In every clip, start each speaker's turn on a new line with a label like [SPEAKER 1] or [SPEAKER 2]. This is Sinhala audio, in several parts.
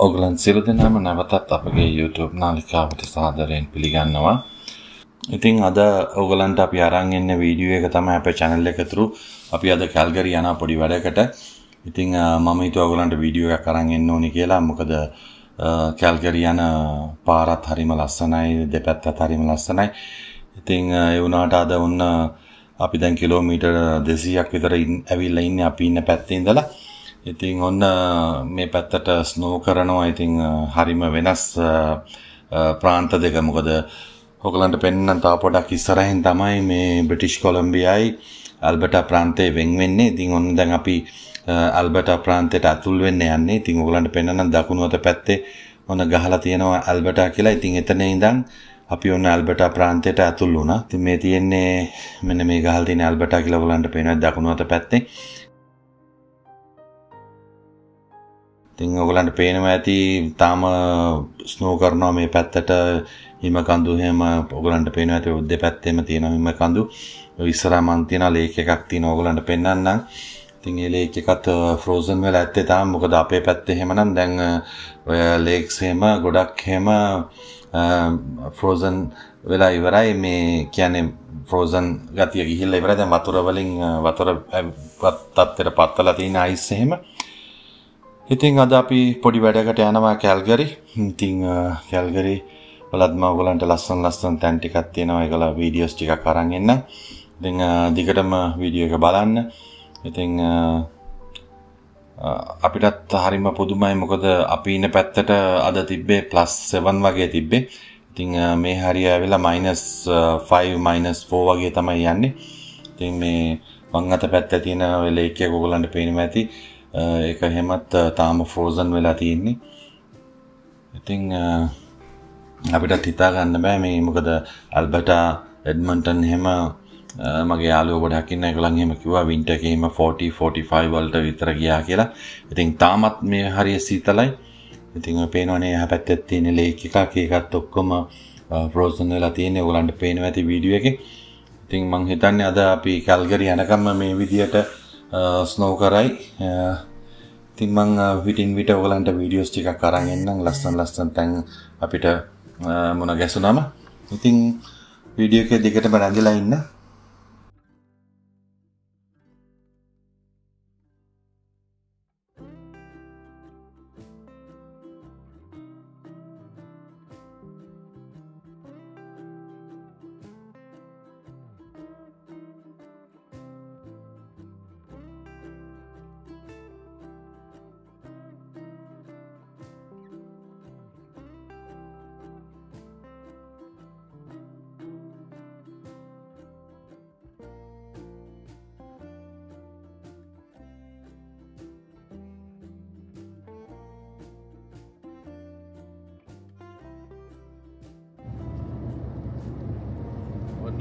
[SPEAKER 1] ඔගලන් සියලු දෙනාම නැවතත් අපගේ YouTube නාලිකාවට සාදරයෙන් පිළිගන්නවා. ඉතින් අද ඔයගලන්ට අපි අරන් ඉන්න වීඩියෝ එක තමයි අපේ channel එක through අපි අද කැල්ගරි යන පොඩි වැඩකට. ඉතින් මම හිතුවා ඔයගලන්ට වීඩියෝ එකක් අරන් එන්න ඕනි කියලා. මොකද කැල්ගරි යන පාරත් හරිම ලස්සනයි, දෙපැත්තත් හරිම ලස්සනයි. ඉතින් ඒ වුණාට අද වුණ අපි දැන් කිලෝමීටර් 200ක් විතර ඇවිල්ලා ඉන්නේ අපි ඉන්න පැත්තේ ඉඳලා. ඉතින් ඔන්න මේ පැත්තට ස්නෝ කරනවා. ඉතින් හරිම වෙනස් ප්‍රාන්ත දෙක. මොකද ඔයගලන්ට පෙන්වන්න තව පොඩක් ඉස්සරහින් තමයි මේ බ්‍රිටිෂ් කොලම්බියායි ඇල්බර්ටා ප්‍රාන්තේ වෙන් වෙන්නේ. ඉතින් ඔන්න දැන් අපි ඇල්බර්ටා ප්‍රාන්තයට ඇතුල් වෙන්න යන්නේ. ඉතින් ඔයගලන්ට පෙන්වන්න දකුණු අත පැත්තේ ඔන්න ගහලා තියෙනවා ඇල්බර්ටා කියලා. ඉතින් එතන ඉඳන් අපි ඔන්න ඇල්බර්ටා ප්‍රාන්තයට ඇතුල් වුණා. ඉතින් මේ තියෙන්නේ මෙන්න මේ ගහලා තියෙන ඇල්බර්ටා කියලා ඔයගලන්ට පේනවා දකුණු අත පැත්තේ. ඉතින් ඔයගලන්ට පේනවා ඇති තාම ස්නෝ කරනවා මේ පැත්තට හිම කඳු එහෙම ඔයගලන්ට පේනවා ඇති දෙපැත්තෙම තියෙන හිම කඳු. ඉස්සරහා මන් තියෙන ලේක් එකක් තියෙනවා ඔයගලන්ට පෙන්නන්නම්. ඉතින් ඒ ලේක් එකත් ෆ්‍රෝසන් වෙලා ඇත්තේ තාම. මොකද අපේ පැත්තේ එහෙමනම් දැන් ඔය ලේක්ස් එහෙම ගොඩක් එහෙම ෆ්‍රෝසන් වෙලා ඉවරයි. මේ කියන්නේ ෆ්‍රෝසන් ගතිය ගිහිල්ලා ඉවරයි. දැන් වතුර වලින් වතුර තත්ත්වයට පත්වලා තියෙන අයිස් එහෙම. ඉතින් අද අපි පොඩි වැඩකට යනවා කැල්ගරි. ඉතින් කැල්ගරි වලත් මම ඔයගලන්ට ලස්සන තැන් ටිකක් තියෙනවා. ඒකලා වීඩියෝස් ටිකක් අරන් එන්න. ඉතින් දිගටම වීඩියෝ එක බලන්න. ඉතින් අපිටත් හරිම පුදුමයි. මොකද අපි ඉන්න පැත්තට අද තිබ්බේ +7 වගේ තිබ්බේ. ඉතින් මේ හරිය ඇවිල්ලා -5 -4 වගේ තමයි යන්නේ. ඉතින් මේ වම් අත පැත්තේ තියෙන ලේක් එක ඔයගලන්ට පේනවා ඇති. ඒක හැමත් තාම ෆ්‍රෝසන් වෙලා තියෙන්නේ. ඉතින් අපිට හිතා ගන්න බෑ මේ. මොකද ඇල්බර්ටා එඩ්මන්ටන් එහෙම මගේ යාළුවෝ ගොඩක් ඉන්න ඒගොල්ලන් එහෙම කිව්වා වින්ටර් එකේ එහෙම 40-45 වලට විතර ගියා කියලා. ඉතින් තාමත් මේ හරිය සීතලයි. ඉතින් ඔය පේනවනේ එහා පැත්තේ තියෙන ලේක් එකක්. ඒකත් ඔක්කොම ෆ්‍රෝසන් වෙලා තියෙන්නේ. ඔයගොල්ලන්ට පේනවා ඇති වීඩියෝ එකේ. ඉතින් මං හිතන්නේ අද අපි කැල්ගරි යනකම් මේ විදියට ස්නෝ කරයි. ඉතින් මං විටින් විට ඔයගලන්ට වීඩියෝස් ටිකක් අරන් එන්නම්. ලස්සන තැන් අපිට මොන ගැසුනම. ඉතින් වීඩියෝ එකේ දිගටම රැඳිලා ඉන්න.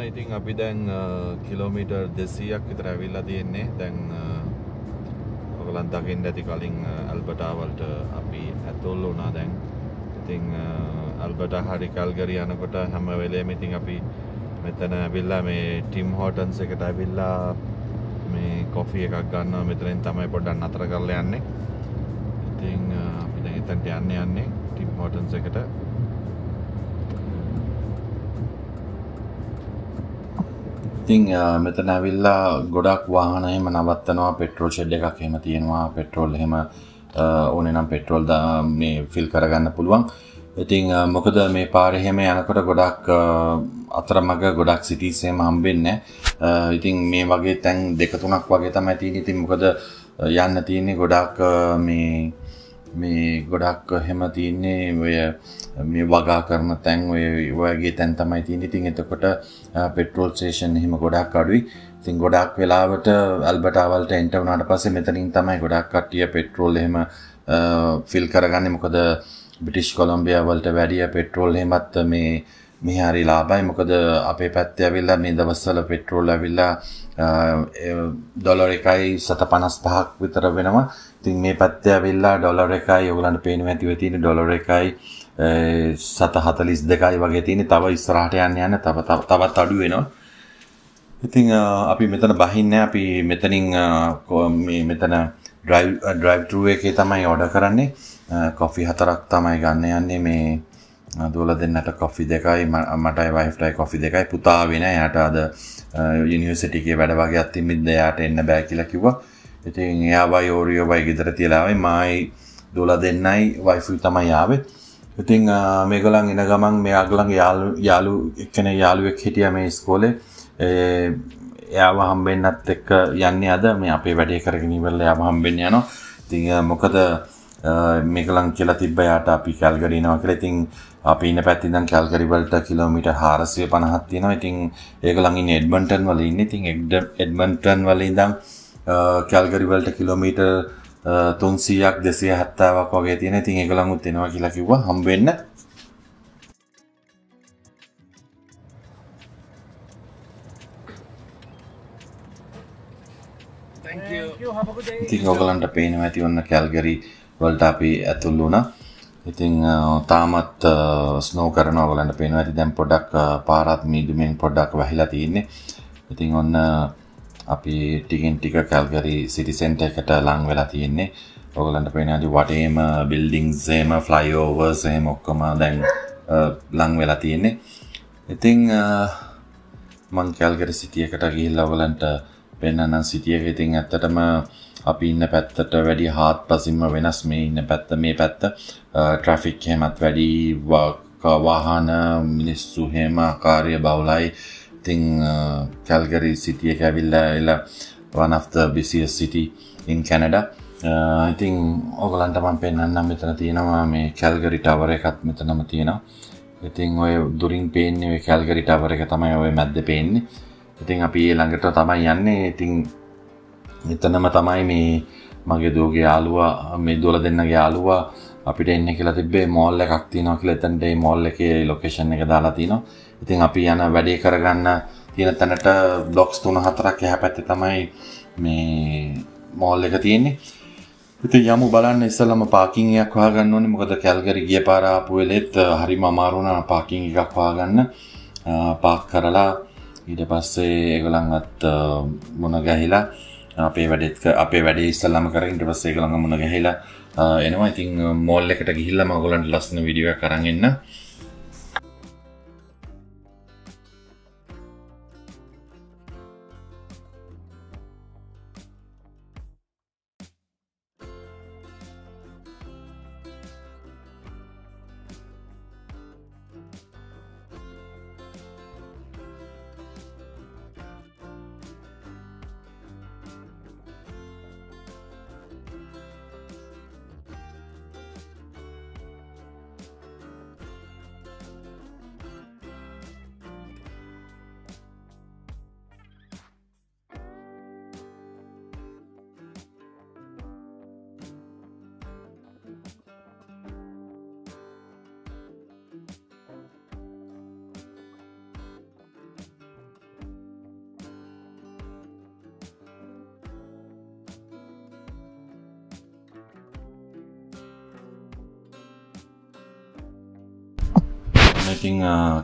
[SPEAKER 1] ඉතින් අපි දැන් කිලෝමීටර් 200ක් විතර ඇවිල්ලා තියෙන්නේ. දැන් ඔයගලන් දකින්න ඇති කලින් ඇල්බර්ටා වලට අපි ඇතුල් වුණා දැන්. ඉතින් ඇල්බර්ටා හරි කැල්ගරි යනකොට හැම වෙලේම ඉතින් අපි මෙතන ඇවිල්ලා මේ ටිම් හෝටන්ස් එකට ඇවිල්ලා මේ කොෆි එකක් ගන්නවා. මෙතනින් තමයි පොඩ්ඩක් නතර කරලා යන්නේ. ඉතින් අපි දැන් එතනට යන්නේ ටිම් හෝටන්ස් එකට. ඉතින් මෙතන ඇවිල්ලා ගොඩක් වාහන එහෙම නවත්තනවා. පෙට්‍රෝල් ෂෙඩ් එකක් එහෙම තියෙනවා. පෙට්‍රෝල් එහෙම ඕනේ නම් පෙට්‍රෝල් මේ ෆිල් කරගන්න පුළුවන්. ඉතින් මොකද මේ පාරේ එහෙම යනකොට ගොඩක් අතරමඟ ගොඩක් සිටිස් එහෙම හම්බෙන්නේ නැහැ. ඉතින් මේ වගේ තැන් 2-3ක් වගේ තමයි තියෙන්නේ. ඉතින් මොකද යන්න තියෙන්නේ ගොඩක් මේ ගොඩක් එහෙම තියෙන්නේ ඔය මේ වගා කරන තැන් ඔය වගේ තැන් තමයි තියෙන්නේ. ඉතින් එතකොට පෙට්‍රෝල් ස්ටේෂන් එහෙම ගොඩක් අඩුයි. ඉතින් ගොඩක් වෙලාවට ඇල්බර්ටා වලට එන්ටර් වුණාට පස්සේ මෙතනින් තමයි ගොඩක් කට්ටිය පෙට්‍රෝල් එහෙම ෆිල් කරගන්නේ. මොකද බ්‍රිටිෂ් කොලම්බියා වලට වැඩිය පෙට්‍රෝල් එහෙමත් මේ හරි ලාභයි. මොකද අපේ පැත්තේ ඇවිල්ලා මේ දවස්වල පෙට්‍රෝල් ඇවිල්ලා ඩොලර් 1.55ක් විතර වෙනවා. ඉතින් මේ පැත්තේ ඇවිල්ලා ඩොලර් 1යි ඔයගලන්ට පේනවා ඇති වෙ තියෙන ඩොලර් 1යි 7.42යි වගේ තියෙන්නේ. තව ඉස්සරහට යන්න තවත් අඩු වෙනවා. ඉතින් අපි මෙතන බහින්නේ අපි මෙතනින් මේ මෙතන drive thru එකේ තමයි order කරන්නේ. coffee 4ක් තමයි ගන්න යන්නේ මේ දුවලා දෙන්නට coffee 2යි මටයි වයිෆ්ටයි coffee 2යි පුතා ආවේ නෑ. එයාට අද යුනිවර්සිටි එකේ වැඩ වගේක් තිබ්බින්ද එයාට එන්න බෑ කියලා කිව්වා. ඉතින් එයාවයි ඕරියෝවයි ගෙදර තියලා ආවේ. මායි දුවලා දෙන්නයි වයිෆුයි තමයි ආවේ. ඉතින් මේගොල්ලන් එන ගමන් මෙයාගොල්ලන්ගේ යාළු එක්කෙනෙක් යාළුවෙක් හිටියා මේ ඉස්කෝලේ. එයාව හම්බෙන්නත් එක්ක යන්නේ අද මේ අපේ වැඩේ කරගෙන ඉවරලා එයාව හම්බෙන්න යනවා. ඉතින් මොකද මේගොල්ලන් කියලා තිබ්බ යාට අපි කැල්ගරි යනවා කියලා. ඉතින් අපි ඉන්න පැත්තේ ඉඳන් කැල්ගරි වලට කිලෝමීටර් 450ක් තියෙනවා. ඉතින් ඒගොල්ලන් ඉන්නේ එඩ්මන්ටන් වල ඉන්නේ. ඉතින් එඩ්මන්ටන් වල ඉඳන් කැල්ගරි වලට කිලෝමීටර් 300ක් 270ක් වගේ තියෙන. ඉතින් ඒගොල්ලන් උත් එනවා කියලා කිව්වා හම්බෙන්න.
[SPEAKER 2] Thank you. Have a good day.
[SPEAKER 1] ඉතින් ඔයගලන්ට පේනවා ඇති ඔන්න කැල්ගරි වලට අපි ඇතුල් වුණා. ඉතින් තාමත් ස්නෝ කරනවා ඔයගලන්ට පේනවා ඇති දැන් පොඩ්ඩක් පාරත් මීදුමෙන් පොඩ්ඩක් වැහිලා තියෙන්නේ. ඉතින් ඔන්න අපි ටිකින් ටික කැල්ගරි සිටි සෙන්ටර් එකට ලං වෙලා තියෙන්නේ. ඔයගලන්ට පේනවා ඇති වටේම බිල්ඩින්ග්ස් එහෙම ෆ්ලයිಓවර්ස් එහෙම ඔක්කොම දැන් ලං වෙලා තියෙන්නේ. ඉතින් මං කැල්ගරි සිටි එකට ගිහිල්ලා ඔයගලන්ට පෙන්නනම් සිටි එක. ඉතින් ඇත්තටම අපි ඉන්න පැත්තට වැඩි හාත්පසින්ම වෙනස් මේ ඉන්න පැත්ත මේ පැත්ත ට්‍රැෆික් එහෙමත් වැඩි වාහන මිනිස්සු එහෙම කාර්ය බහුලයි. ඉතින් කැල්ගරි සිටි එක ඇවිල්ලා one of the busiest city in Canada. ඉතින් ඔයගලන්ට මම පෙන්නන්නම් මෙතන තියෙනවා මේ කැල්ගරි ටවර් එකත් මෙතනම තියෙනවා. ඉතින් ඔය දුරින් පේන්නේ ඔය කැල්ගරි ටවර් එක තමයි ඔය මැද්දේ පේන්නේ. ඉතින් අපි ළඟට තමයි යන්නේ. ඉතින් මෙතනම තමයි මේ මගේ දුවගේ යාළුවා මේ දුවලා දෙන්නගේ යාළුවා අපිට එන්න කියලා තිබ්බේ මෝල් එකක් තියෙනවා කියලා. එතනට ඒ මෝල් එකේ ලොකේෂන් එක දාලා තිනවා. ඉතින් අපි යන වැඩේ කරගන්න තියෙන තැනට බ්ලොක්ස් 3-4ක් එහා පැත්තේ තමයි මේ මෝල් එක තියෙන්නේ. ඉතින් යමු බලන්න. ඉස්සෙල්ලාම පාකින් එකක් හොයාගන්න ඕනේ. මොකද කැල්ගරි ගිය පාර ආපු වෙලෙත් හරිම අමාරු වුණා පාකින් එකක් හොයාගන්න. පාක් කරලා ඊට පස්සේ ඒගොල්ලන්වත් මොන ගහිලා අපේ වැඩේ ඉස්සල්ලාම කරගෙන ඊට පස්සේ ඒගොල්ලන්ව මොන ගහිලා එනවා. ඉතින් මෝල් එකට ගිහිල්ලා මම ඔයගොල්ලන්ට ලස්සන වීඩියෝ එකක් අරන් එන්න. ඉතින්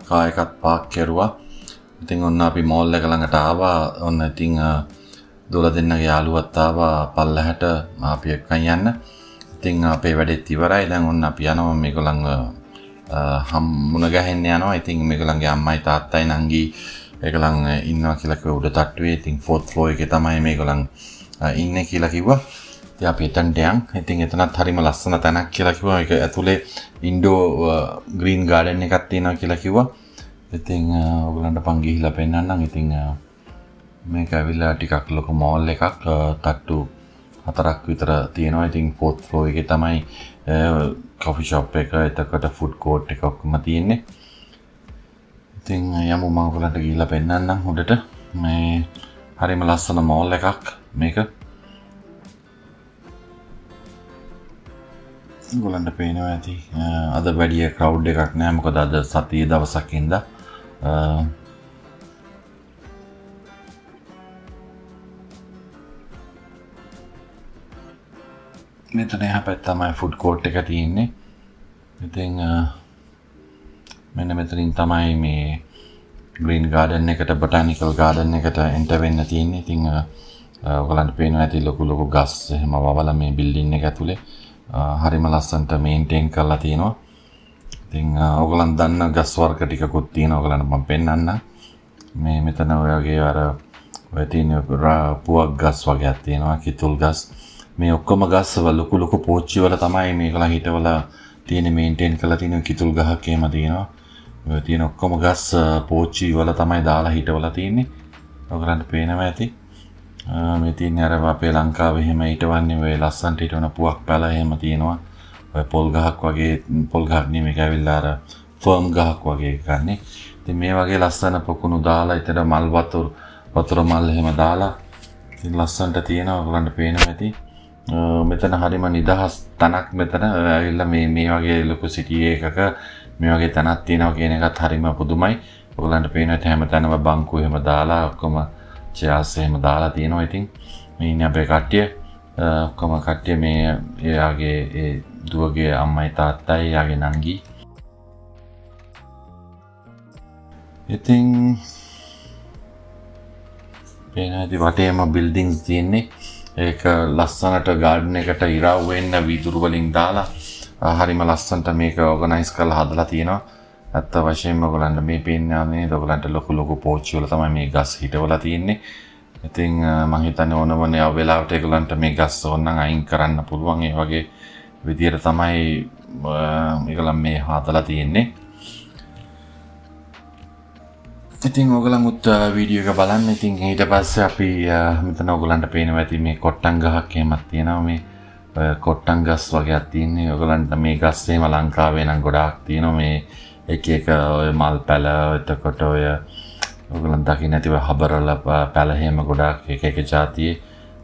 [SPEAKER 1] කාර් එකත් පාක් කරුවා. ඉතින් ඔන්න අපි මෝල් එක ළඟට ආවා. ඔන්න ඉතින් දුවලා දෙන්නගේ යාළුවත් ආවා පල්ලහැට අපි එක්කන් යන්න. ඉතින් අපේ වැඩේත් ඉවරයි. දැන් ඔන්න අපි යනවා මේගොල්ලන්ව මුණ ගැහෙන්න යනවා. ඉතින් මේගොල්ලන්ගේ අම්මයි තාත්තයි නංගි ඒගොල්ලන් ඉන්නවා කියලා කිව්වා උඩ තට්ටුවේ. ඉතින් 4th floor එකේ තමයි මේගොල්ලන් ඉන්නේ කියලා කිව්වා. ඉතින් අපි එතනට යන්. ඉතින් එතනත් හරිම ලස්සන තැනක් කියලා කිව්වා. ඒක ඇතුලේ ඉන්ඩෝ ග්‍රීන් ගාඩන් එකක් තියෙනවා කියලා කිව්වා. ඉතින් ඔයගලන්ට පන් ගිහිල්ලා පෙන්නන්නම්. ඉතින් මේක ඇවිල්ලා ටිකක් ලොකු මෝල් එකක් තට්ටු 4ක් විතර තියෙනවා. ඉතින් 4th floor එකේ තමයි coffee shop එක, එතකොට food court එක ඔක්කොම තියෙන්නේ. ඉතින් යමු මම ඔයගලන්ට ගිහිල්ලා පෙන්නන්නම් උඩට. මේ හරිම ලස්සන මෝල් එකක් මේක. ඔයගලන්ට පේනවා ඇති අද වැඩි ක්‍රවුඩ් එකක් නෑ. මොකද අද සතියේ දවසක් ඉඳලා මෙතන එහා පැත්තේ තමයි ෆුඩ් කෝට් එක තියෙන්නේ. ඉතින් මෙන්න මෙතනින් තමයි මේ ග්‍රීන් ගාඩන් එකට, බොටැනිකල් ගාඩන් එකට එන්ටර් වෙන්න තියෙන්නේ. ඉතින් ඔයගලන්ට පේනවා ඇති ලොකු ලොකු ගස් එහෙම වවලා මේ බිල්ඩින් එක ඇතුලේ හරිම ලස්සනට මේන්ටේන් කරලා තියෙනවා. ඉතින් ඔයගලන් දන්න ගස් වර්ග ටිකකුත් තියෙනවා. ඔයගලන්ට මම පෙන්නන්න. මේ මෙතන ඔය වගේ අර ඔය තියෙන පුවක් ගස් වගේක් තියෙනවා, කිතුල් ගස්. මේ ඔක්කොම ගස් ලොකු ලොකු පෝච්චි වල තමයි මේකලා හිටවලා තියෙන මේන්ටේන් කරලා තියෙන කිතුල් ගහක් එහෙම තියෙනවා. ඔය තියෙන ඔක්කොම ගස් පෝච්චි වල තමයි දාලා හිටවලා තියෙන්නේ. ඔයගලන්ට පේනවා ඇති. මේ තියෙන අර අපේ ලංකාවේ එහෙම හිටවන්නේ ඔය ලස්සන්ට හිටවන පුවක් පැල එහෙම තියෙනවා. ඔය පොල් ගහක් වගේ පොල් ගහක් නෙමෙයි මේකවිල්ලා අර ෆර්ම් ගහක් වගේ ගන්නෙ. ඉතින් මේ වගේ ලස්සන පොකුණු දාලා ඊට මල් වතුර මල් එහෙම දාලා ඉතින් ලස්සන්ට තියෙනවා. ඔයගලන්ට පේනවා ඇති. මෙතන හරිම නිදහස් තනක් මෙතන ඇවිල්ලා මේ වගේ ලොකු සිටි එකක මේ වගේ තනක් තියෙනවා කියන එකත් හරිම පුදුමයි. ඔයගලන්ට පේනවා හැමතැනම බංකු එහෙම දාලා ඔක්කොම චෙයාර්ස් එහෙම දාලා තියෙනවා. ඉතින් මේ ඉන්නේ අපේ කට්ටිය. ඔක්කොම කට්ටිය මේ එයාගේ ඒ දුවගේ අම්මයි තාත්තයි එයාගේ නංගි. ඉතින් පේනවාදී වටේම බිල්ඩින්ග්ස් තියෙන්නේ. ඒක ලස්සනට ගාඩන් එකට ඉරව් වෙන්න වීදුරු වලින් දාලා හරිම ලස්සනට මේක ඕගනයිස් කරලා හදලා තියෙනවා. ඇත්ත වශයෙන්ම ඔයගලන්ට මේ පේන්නේ නේද? ඔයගලන්ට ලොකු ලොකු පෝච්චි වල තමයි මේ ගස් හිටවලා තියෙන්නේ. ඉතින් මම හිතන්නේ ඕනම වෙලාවට ඒගොල්ලන්ට මේ ගස් ඕනනම් අයින් කරන්න පුළුවන්. ඒ වගේ විදියට තමයි ඒගොල්ලන් මේ හදලා තියෙන්නේ. ඉතින් ඔයගලන්ත් වීඩියෝ එක බලන්න. ඉතින් ඊට පස්සේ අපි මෙතන ඔයගලන්ට පේනවා ඇති මේ කොට්ටන් ගහක් එහෙමත් තියෙනවා. මේ කොට්ටන් ගස් වගේක් තියෙන්නේ. ඔයගලන්ට මේ ගස් එහෙම ලංකාවේ නම් ගොඩාක් තියෙනවා. මේ එක ඔය මල් පැල එතකොට ඔය ඔයගලන් දකින්න ඇතිව හබරල පැල එහෙම ගොඩාක් එක ජාතියේ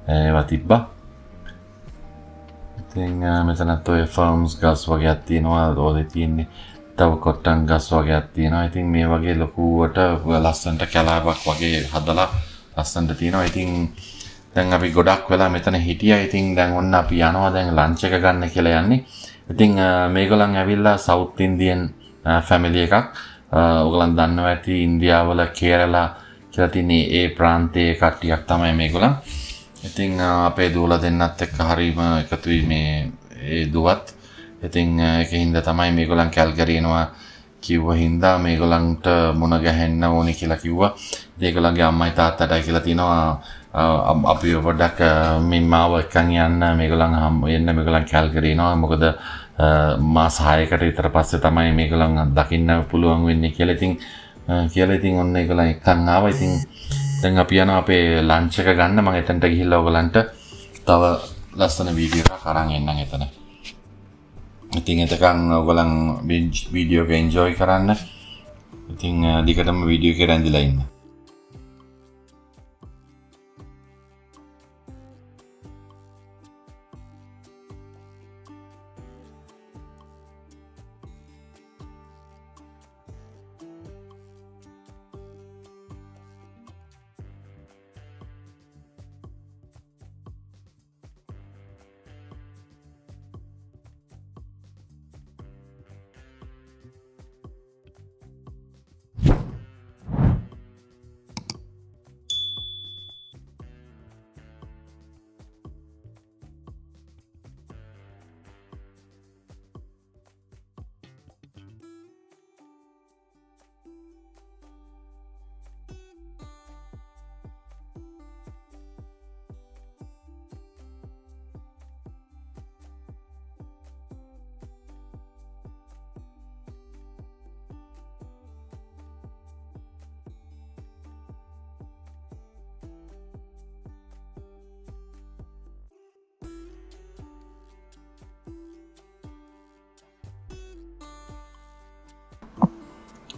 [SPEAKER 1] ඒවා තිබ්බා. ඉතින් මෙතනත් ඔය ෆර්ම්ස් ගස් වගේක් තියෙනවා. ඔය තියෙන්නේ තව කොට්ටන් ගස් වගේක් තියෙනවා. ඉතින් මේ වගේ ලොකුවට ලස්සනට කැලාවක් වගේ හදලා ලස්සනට තියෙනවා. ඉතින් දැන් අපි ගොඩක් වෙලා මෙතන හිටියා. ඉතින් දැන් ඔන්න අපි යනවා දැන් ලන්ච් එක ගන්න කියලා යන්නේ. ඉතින් මේගොල්ලන් ඇවිල්ලා සවුත් ඉන්දියන් ෆැමිලි එකක්. ඔයගොල්ලන් දන්නවා ඇති ඉන්දියාවල කේරලා කියලා තියෙන ඒ ප්‍රාන්තයේ කට්ටියක් තමයි මේගොල්ලන්. ඉතින් අපේ දූලා දෙන්නත් එක්ක හරීම එකතුයි මේ ඒ දුවත්. ඉතින් ඒකින්ද තමයි මේගොල්ලන් කැල්ගරි එනවා කිව්ව හින්දා මේගොල්ලන්ට මුණ ගැහෙන්න ඕනි කියලා කිව්වා. ඒගොල්ලන්ගේ අම්මයි තාත්තටයි කියලා තිනවා අපි පොඩ්ඩක් මිම්මාව එක්කන් යන්න මේගොල්ලන් මේගොල්ලන් කැල්ගරි එනවා. මොකද මාස 6කට විතර පස්සේ තමයි මේගොල්ලන් දකින්න පුළුවන් වෙන්නේ කියලා. ඉතින් ඔන්න ඒගොල්ලන් එක්කන් ආවා. ඉතින් දැන් අපි යනවා අපේ ලන්ච් එක ගන්න. මම එතනට ගිහිල්ලා ඔයගලන්ට තව ලස්සන වීඩියෝ එකක් අරන් එන්නම් එතන. ඉතින් එතකන් ඔයගලන් වීඩියෝ එක එන්ජොයි කරන්න. ඉතින් දිගටම වීඩියෝ එක රැඳිලා ඉන්න.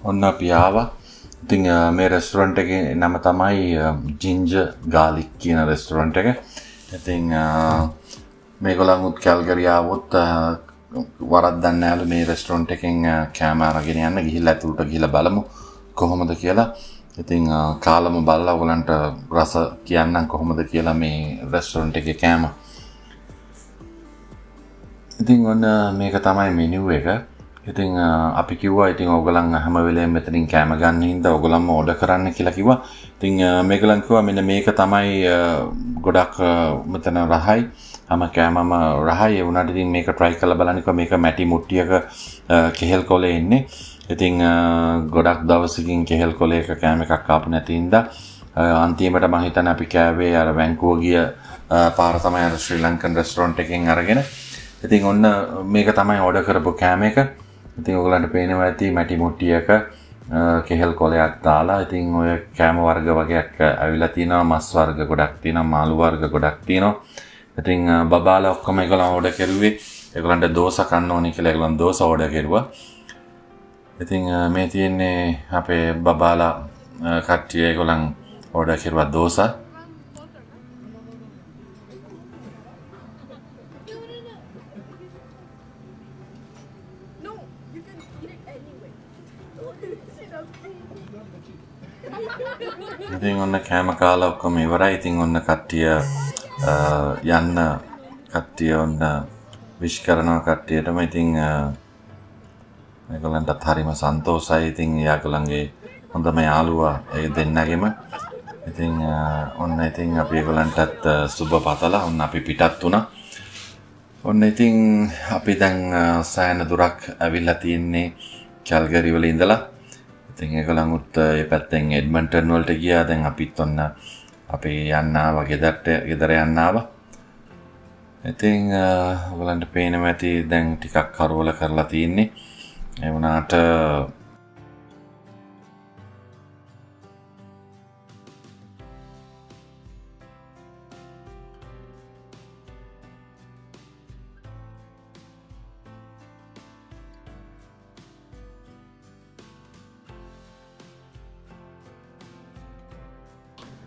[SPEAKER 1] ඔන්න අපි ආවා. ඉතින් මේ රෙස්ටොරන්ට් එකේ නම තමයි ජින්ජර් ගාලික් කියන රෙස්ටොරන්ට් එක. ඉතින් මේගොල්ලන් උත් කැල්ගරි ආවොත් වරද්දක් නැහැලු මේ රෙස්ටොරන්ට් එකෙන් කෑම අරගෙන යන්න. ගිහිල්ලා ඇතුළට ගිහිල්ලා බලමු කොහොමද කියලා. ඉතින් කාලම බලලා ඔයගලන්ට රස කියන්නම් කොහොමද කියලා මේ රෙස්ටොරන්ට් එකේ කෑම. ඉතින් ඔන්න මේක තමයි මෙනු එක. ඉතින් අපි කිව්වා ඉතින් ඕගොල්ලන් හැම වෙලේම මෙතනින් කෑම ගන්න හින්දා ඕගොල්ලන්ම ඕඩර් කරන්න කියලා කිව්වා. ඉතින් මේගොල්ලන් කිව්වා මෙන්න මේක තමයි ගොඩක් මෙතන රහයි. හැම කෑමම රහයි. ඒ වුණාට ඉතින් මේක try කරලා බලන්නකෝ මේක මැටි මුට්ටියක කෙහෙල් කොලේ ඉන්නේ. ඉතින් ගොඩක් දවසකින් කෙහෙල් කොලේක කෑම එකක් ආපු නැති හින්දා අන්තිමට මම හිතන්නේ අපි කෑවේ අර වැන්කුව ගිය පාර තමයි අර ශ්‍රී ලංකන් රෙස්ටොරන්ට් එකෙන් අරගෙන. ඉතින් ඔන්න මේක තමයි ඕඩර් කරපු කෑම එක. ඉතින් ඔයගලන්ට පේනවා ඇති මැටි මුට්ටියක කෙහෙල් කොලයක් දාලා. ඉතින් ඔය කෑම වර්ග වගේක් ඇවිල්ලා තිනවා. මස් වර්ග ගොඩක් තියෙනවා, මාළු වර්ග ගොඩක් තියෙනවා. ඉතින් බබාලා ඔක්කොම ඒගොල්ලන් ඕඩර් කරුවේ ඒගොල්ලන්ට දෝසා කන්න ඕනේ කියලා ඒගොල්ලන් දෝසා ඕඩර් කරුවා. ඉතින් මේ තියෙන්නේ අපේ බබාලා කට්ටිය ඒගොල්ලන් ඕඩර් කරුවා දෝසා. ඉතින් ඔන්න කෑම කාලා ඔක්කොම ඉවරයි. ඉතින් ඔන්න කට්ටිය යන්න කට්ටිය ඔන්න විශ් කරනවා කට්ටියටම. ඉතින් ඒගොල්ලන්ටත් හරිම සන්තෝෂයි. ඉතින් යාගොල්ලන්ගේ හොඳම යාළුවා ඒ දෙන්නගෙම. ඉතින් ඔන්න ඉතින් අපි ඒගොල්ලන්ටත් සුබ පතලා ඔන්න අපි පිටත් වුණා. ඔන්න ඉතින් අපි දැන් සෑහෙන දුරක් ඇවිල්ලා තියෙන්නේ කැල්ගරි වල ඉඳලා. ඉතින් ඒගොල්ලන් උත් ඒ පැත්තෙන් එඩ්මන්ටන් වලට ගියා. දැන් අපිත් ඔන්න අපි යන්න ආවා ගෙදර යන්න ආවා. ඉතින් ඔයගලන්ට පේනවා ඇති දැන් ටිකක් කරවල කරලා තියෙන්නේ. ඒ වුණාට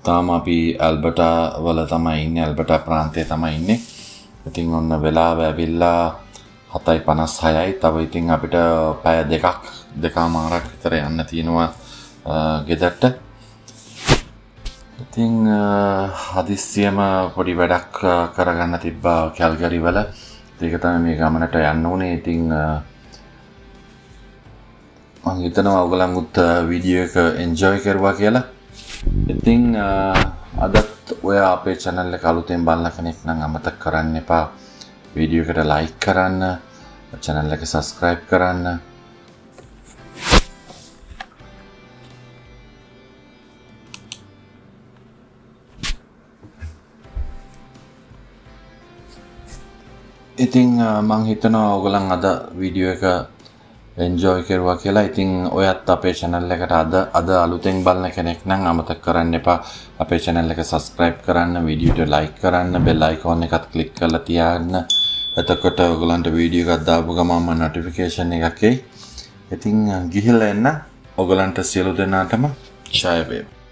[SPEAKER 1] තාම අපි ඇල්බර්ටා වල තමයි ඉන්නේ. ඇල්බර්ටා ප්‍රාන්තයේ තමයි ඉන්නේ. ඉතින් ඔන්න වෙලාව ඇවිල්ලා 7:56යි. තව ඉතින් අපිට පැය දෙකමාරක් විතර යන්න තියෙනවා ගෙදරට. ඉතින් හදිස්සියම පොඩි වැඩක් කරගන්න තිබ්බා කැල්ගරි වල. ඒක තමයි මේ ගමනට යන්න උනේ. ඉතින් මම හිතනවා ඔයගොල්ලන් උත් වීඩියෝ එක එන්ජොයි කරුවා කියලා. ඉතින් අදත් ඔයා අපේ channel එක අලුතෙන් බලන කෙනෙක් නම් අමතක කරන්න එපා වීඩියෝ එකට like කරන්න, channel එක subscribe කරන්න. ඉතින් මම හිතනවා ඔයගොල්ලන් අද වීඩියෝ එක enjoy කරුවා කියලා. ඉතින් ඔයත් අපේ channel එකට අද අලුතෙන් බලන කෙනෙක් නම් අමතක කරන්න එපා අපේ channel එක subscribe කරන්න, වීඩියෝ එක like කරන්න, bell icon එකත් click කරලා තියාගන්න. එතකොට ඔයගලන්ට වීඩියෝ එකක් දාපු ගමන්ම notification එකක් එයි. ඉතින් ගිහිල්ලා එන්න. ඔයගලන්ට සියලු දෙනාටම ජය වේවා.